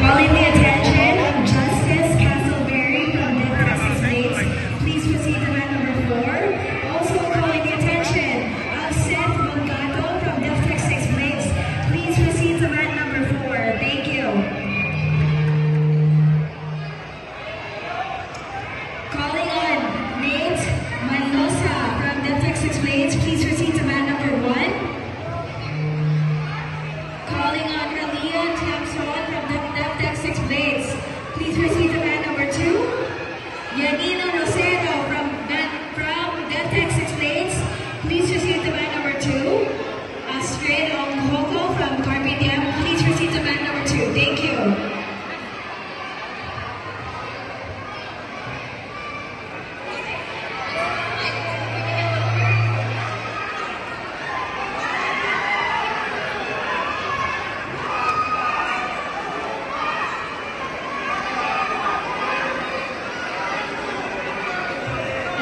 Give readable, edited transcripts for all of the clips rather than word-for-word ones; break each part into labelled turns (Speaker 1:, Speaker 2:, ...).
Speaker 1: Calling the attention of Justice Castleberry from Texas Blades. Please proceed to mat number 4. Also calling the attention of Seth Mongato from Texas Blades. Please proceed to mat number 4. Thank you. Calling on Nate Manosa from Texas Blades. Please proceed to mat number 1. Calling on Ralia Tiamson from Texas Blades. Please proceed to mat number 2. Yanina Rosero from Texas Blades. Please proceed to mat number 2. Astrid Onghoko from Carpe Diem. Please proceed to mat number 2. Thank you.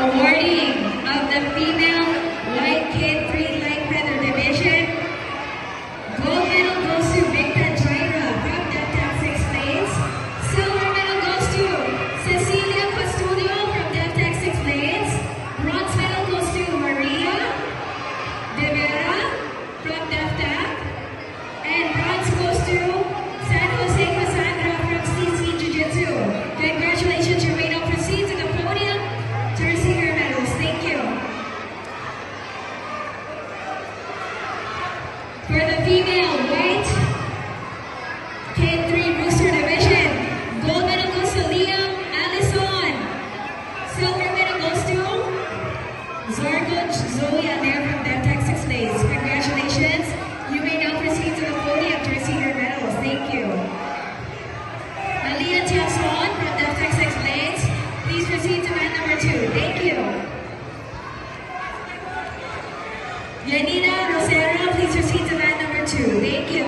Speaker 1: Awarding of the female light K3 light feather division. Gold medal goes to Victor Jaira from Texas Blades. Silver medal goes to Cecilia Custodio from Texas Blades. Bronze medal goes to Maria De Vera from DefTech. And bronze goes to San Jose Cassandra from CC Jiu-Jitsu. Congratulations, you may now proceed to the podium to receive your medals. Thank you. For the female white K3 booster division, gold medal goes to Liam Allison. Silver medal goes to Zorgo Zoe Adair from Texas Blades. Congratulations. You may now proceed to the podium to receive your medals. Thank you. Alia Tiason from Texas Blades. Please proceed to mat number 2. Thank you. Yanina Rosera, please proceed to mat number 2. Thank you.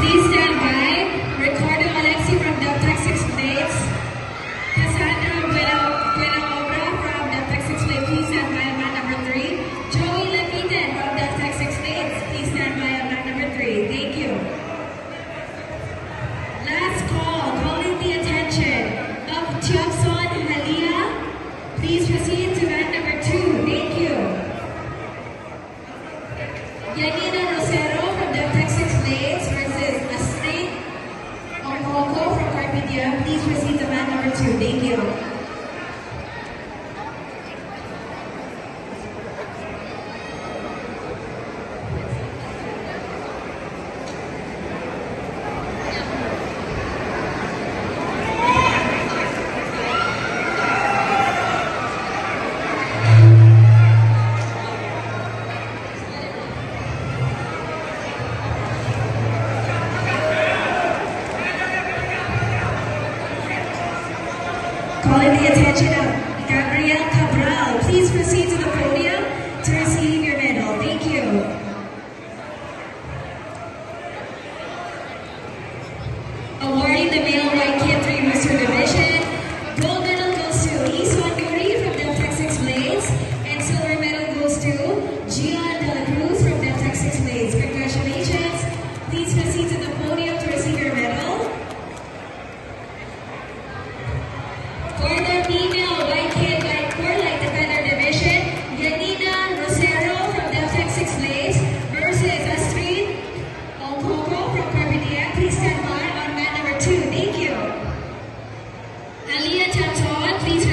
Speaker 1: Please stand by. Ricardo Alexi from Texas Blades. Cassandra Buena-Obra from Texas Blades. Please stand by at mat number 3. Joey Lepiten from Texas Blades. Please stand by at mat number 3. Thank you. Last call, calling the attention of Tiapson Halia. Please proceed to mat number 2. Thank you. Yanina Rosero from Texas Blades versus Astrid Onghoko from Carpe Diem. Please proceed to mat number 2. Thank you. Calling the attention of Gabriel Cabral. Please proceed to the podium to receive your medal. Thank you. Awarding the male white K3 booster division. Gold medal goes to Iswan Nuri from Texas Blades. And silver medal goes to Gian De La Cruz from Texas Blades. Congratulations. Please proceed to the podium to receive your medal. For the female white kid light core light defender division, Yanina Rosero from Texas Blades versus Astrid Onghoko from Carpe Diem. Please stand by on mat number 2. Thank you. Alia Tiamson, please